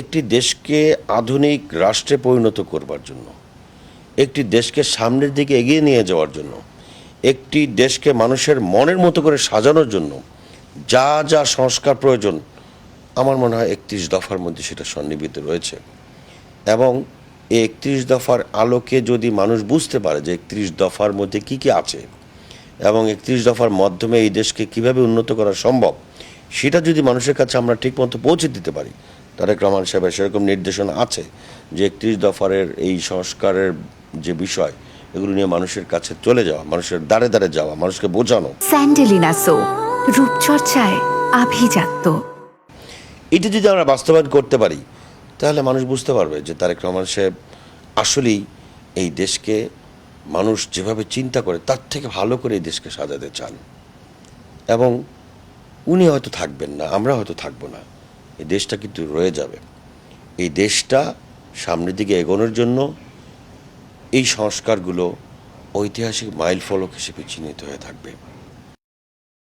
একটি দেশকে আধুনিক রাষ্ট্রে পরিণত করবার জন্য, একটি দেশকে সামনের দিকে এগিয়ে নিয়ে যাওয়ার জন্য, একটি দেশকে মানুষের মনের মতো করে সাজানোর জন্য যা যা সংস্কার প্রয়োজন, আমার মনে হয় 31 দফার মধ্যে সেটা সন্নিহিত রয়েছে। এবং এই 31 দফার আলোকে যদি মানুষ বুঝতে পারে যে 31 দফার মধ্যে কি কি আছে এবং 31 দফার মাধ্যমে এই দেশকে কিভাবে উন্নত করা সম্ভব, সেটা যদি মানুষের কাছে আমরা ঠিকমতো পৌঁছে দিতে পারি। তারেক রহমান সাহেবের সেরকম নির্দেশনা আছে যে 31 দফারের এই সংস্কারের যে বিষয়, এগুলো নিয়ে মানুষের কাছে চলে যাওয়া, মানুষের দ্বারে দ্বারে যাওয়া, মানুষকে বোঝানো। স্যান্ডেলিনা সো, রূপচর্চায় আভিজাত্য। এটা যদি আমরা বাস্তবায়ন করতে পারি, তাহলে মানুষ বুঝতে পারবে যে তারেক রহমান সাহেব আসলেই এই দেশকে মানুষ যেভাবে চিন্তা করে তার থেকে ভালো করে এই দেশকে সাজাতে চান। এবং উনি হয়তো থাকবেন না, আমরা হয়তো থাকবো না, এই দেশটা কিন্তু রয়ে যাবে। এই দেশটা সামনের দিকে এগোনোর জন্য এই সংস্কারগুলো ঐতিহাসিক মাইল ফলক হিসেবে চিহ্নিত হয়ে থাকবে।